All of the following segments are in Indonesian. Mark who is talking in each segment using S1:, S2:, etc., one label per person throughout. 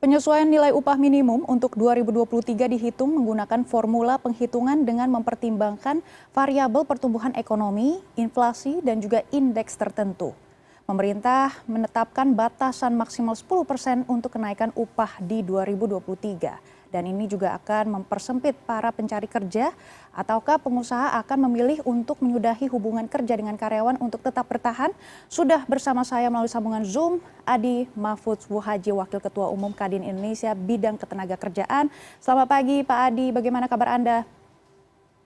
S1: Penyesuaian nilai upah minimum untuk 2023 dihitung menggunakan formula penghitungan dengan mempertimbangkan variabel pertumbuhan ekonomi, inflasi, dan juga indeks tertentu. Pemerintah menetapkan batasan maksimal 10% untuk kenaikan upah di 2023. Dan ini juga akan mempersempit para pencari kerja ataukah pengusaha akan memilih untuk menyudahi hubungan kerja dengan karyawan untuk tetap bertahan. Sudah bersama saya melalui sambungan Zoom, Adi Mahfudz Wuhaji, Wakil Ketua Umum Kadin Indonesia Bidang Ketenagakerjaan. Selamat pagi Pak Adi, bagaimana kabar Anda?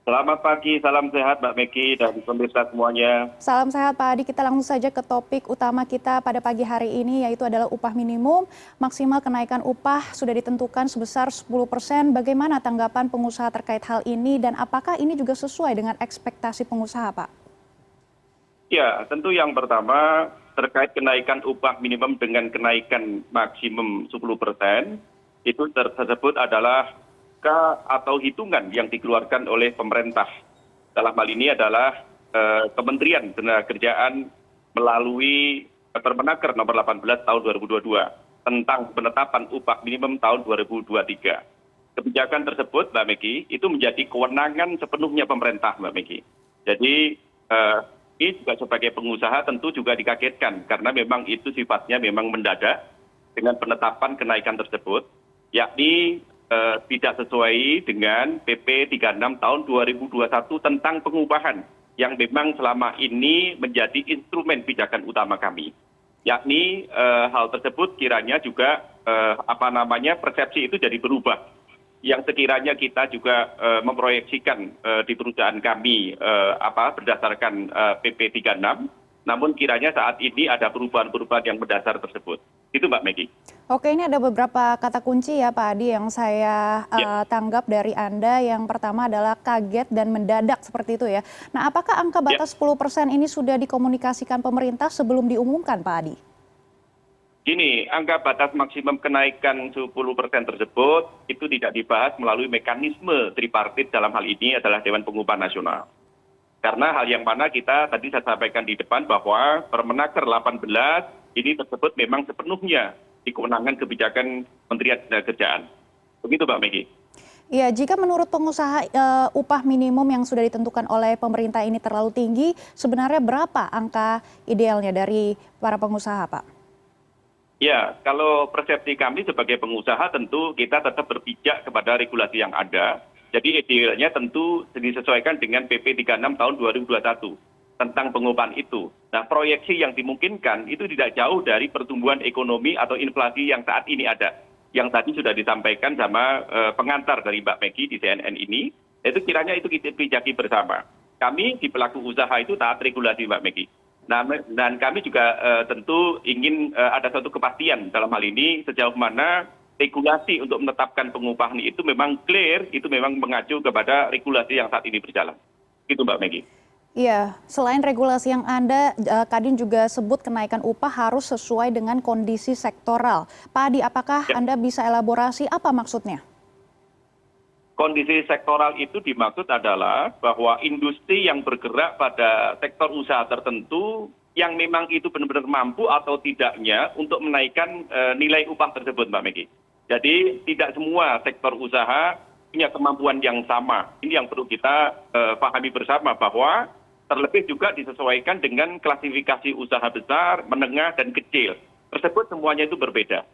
S2: Selamat pagi, salam sehat Mbak Meki dan pemirsa semuanya.
S1: Salam sehat Pak Adi, kita langsung saja ke topik utama kita pada pagi hari ini yaitu adalah upah minimum. Maksimal kenaikan upah sudah ditentukan sebesar 10%. Bagaimana tanggapan pengusaha terkait hal ini dan apakah ini juga sesuai dengan ekspektasi pengusaha Pak?
S2: Ya, tentu yang pertama terkait kenaikan upah minimum dengan kenaikan maksimum 10%, itu tersebut adalah atau hitungan yang dikeluarkan oleh pemerintah. Dalam hal ini adalah Kementerian Ketenagakerjaan melalui Permenaker nomor 18 tahun 2022 tentang penetapan upah minimum tahun 2023. Kebijakan tersebut, Mbak Meki, itu menjadi kewenangan sepenuhnya pemerintah, Mbak Meki. Jadi ini juga sebagai pengusaha tentu juga dikagetkan karena memang itu sifatnya memang mendadak dengan penetapan kenaikan tersebut, yakni tidak sesuai dengan PP 36 tahun 2021 tentang pengupahan yang memang selama ini menjadi instrumen pijakan utama kami. Yakni hal tersebut kiranya juga persepsi itu jadi berubah. Yang sekiranya kita juga memproyeksikan di perusahaan kami berdasarkan PP 36, namun kiranya saat ini ada perubahan-perubahan yang mendasar tersebut. Itu Mbak Meki.
S1: Oke, ini ada beberapa kata kunci ya Pak Adi yang saya tanggap dari Anda. Yang pertama adalah kaget dan mendadak seperti itu ya. Nah, apakah angka batas 10% ini sudah dikomunikasikan pemerintah sebelum diumumkan Pak Adi?
S2: Gini, angka batas maksimum kenaikan 10% tersebut itu tidak dibahas melalui mekanisme tripartit, dalam hal ini adalah Dewan Pengupahan Nasional. Karena hal yang mana kita tadi saya sampaikan di depan bahwa Permenaker 18 ini tersebut memang sepenuhnya di kewenangan kebijakan Kementerian Ketenagakerjaan. Begitu Mbak Meki.
S1: Iya, jika menurut pengusaha upah minimum yang sudah ditentukan oleh pemerintah ini terlalu tinggi, sebenarnya berapa angka idealnya dari para pengusaha Pak?
S2: Ya, kalau persepsi kami sebagai pengusaha tentu kita tetap berpijak kepada regulasi yang ada. Jadi idealnya tentu disesuaikan dengan PP 36 tahun 2021 tentang pengupahan itu. Nah, proyeksi yang dimungkinkan itu tidak jauh dari pertumbuhan ekonomi atau inflasi yang saat ini ada. Yang tadi sudah disampaikan sama pengantar dari Mbak Meki di CNN ini, itu kiranya itu kita pijaki bersama. Kami di pelaku usaha itu taat regulasi Mbak Meki. Nah, dan kami juga tentu ingin ada satu kepastian dalam hal ini sejauh mana regulasi untuk menetapkan pengupahan itu memang clear, itu memang mengacu kepada regulasi yang saat ini berjalan. Itu Mbak Meki.
S1: Iya, selain regulasi yang ada, Kadin juga sebut kenaikan upah harus sesuai dengan kondisi sektoral. Pak Adi, apakah Anda bisa elaborasi apa maksudnya?
S2: Kondisi sektoral itu dimaksud adalah bahwa industri yang bergerak pada sektor usaha tertentu yang memang itu benar-benar mampu atau tidaknya untuk menaikkan nilai upah tersebut, Mbak Meki. Jadi tidak semua sektor usaha punya kemampuan yang sama. Ini yang perlu kita pahami bersama bahwa terlebih juga disesuaikan dengan klasifikasi usaha besar, menengah, dan kecil. Tersebut semuanya itu berbeda.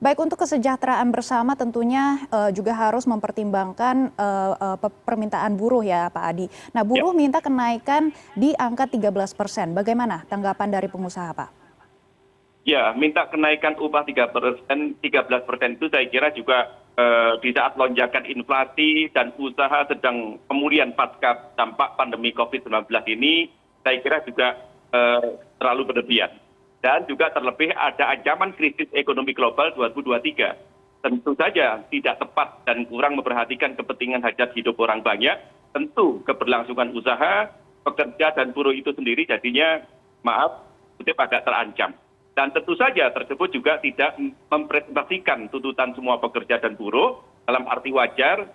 S1: Baik, untuk kesejahteraan bersama tentunya juga harus mempertimbangkan permintaan buruh ya Pak Adi. Nah, buruh minta kenaikan di angka 13%. Bagaimana tanggapan dari pengusaha Pak?
S2: Ya, minta kenaikan upah 13% itu saya kira juga di saat lonjakan inflasi dan usaha sedang pemulihan pasca dampak pandemi COVID-19 ini, saya kira juga terlalu berlebihan. Dan juga terlebih ada ancaman krisis ekonomi global 2023. Tentu saja tidak tepat dan kurang memperhatikan kepentingan hajat hidup orang banyak. Tentu keberlangsungan usaha, pekerja dan buruh itu sendiri jadinya, agak terancam. Dan tentu saja tersebut juga tidak mempresentasikan tuntutan semua pekerja dan buruh dalam arti wajar,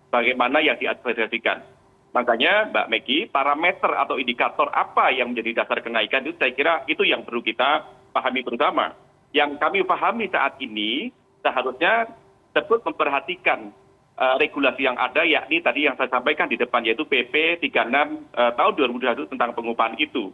S2: bagaimana yang diadvokasikan. Makanya Mbak Meki, parameter atau indikator apa yang menjadi dasar kenaikan itu saya kira itu yang perlu kita pahami bersama. yang kami pahami saat ini seharusnya tersebut memperhatikan regulasi yang ada, yakni tadi yang saya sampaikan di depan, yaitu PP 36 tahun 2021 tentang pengupahan itu.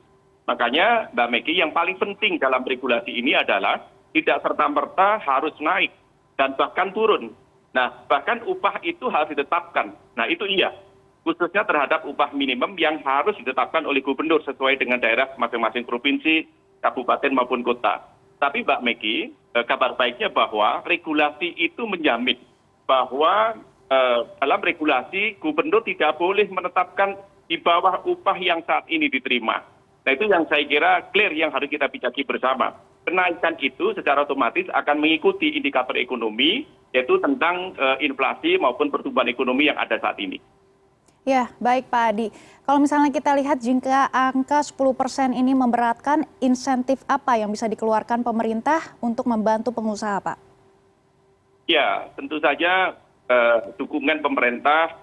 S2: Makanya Mbak Megi, yang paling penting dalam regulasi ini adalah tidak serta-merta harus naik dan bahkan turun. Nah, bahkan upah itu harus ditetapkan. Nah, itu iya, khususnya terhadap upah minimum yang harus ditetapkan oleh gubernur sesuai dengan daerah masing-masing provinsi, kabupaten maupun kota. Tapi Mbak Megi, kabar baiknya bahwa regulasi itu menjamin bahwa dalam regulasi gubernur tidak boleh menetapkan di bawah upah yang saat ini diterima. Nah, itu yang saya kira clear yang harus kita bijaki bersama. Kenaikan itu secara otomatis akan mengikuti indikator ekonomi, yaitu tentang inflasi maupun pertumbuhan ekonomi yang ada saat ini.
S1: Ya, baik Pak Adi. Kalau misalnya kita lihat jika angka 10% ini memberatkan, insentif apa yang bisa dikeluarkan pemerintah untuk membantu pengusaha, Pak?
S2: Ya, tentu saja dukungan pemerintah,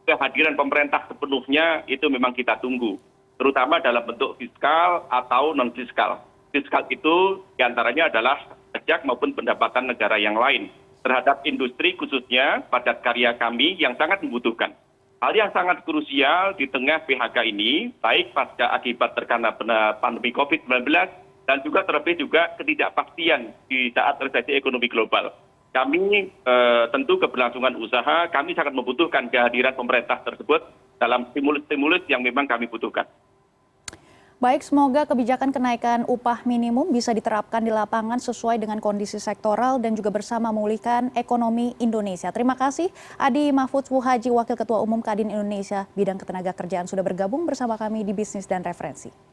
S2: kehadiran pemerintah sepenuhnya itu memang kita tunggu, terutama dalam bentuk fiskal atau non-fiskal. Fiskal itu diantaranya adalah pajak maupun pendapatan negara yang lain terhadap industri khususnya padat karya kami yang sangat membutuhkan. Hal yang sangat krusial di tengah PHK ini, baik pasca akibat terkena pandemi COVID-19 dan juga terlebih juga ketidakpastian di saat resesi ekonomi global. Kami tentu keberlangsungan usaha, kami sangat membutuhkan kehadiran pemerintah tersebut dalam stimulus-stimulus yang memang kami butuhkan.
S1: Baik, semoga kebijakan kenaikan upah minimum bisa diterapkan di lapangan sesuai dengan kondisi sektoral dan juga bersama memulihkan ekonomi Indonesia. Terima kasih Adi Mahfudz Wuhaji, Wakil Ketua Umum Kadin Indonesia, Bidang Ketenagakerjaan sudah bergabung bersama kami di Bisnis dan Referensi.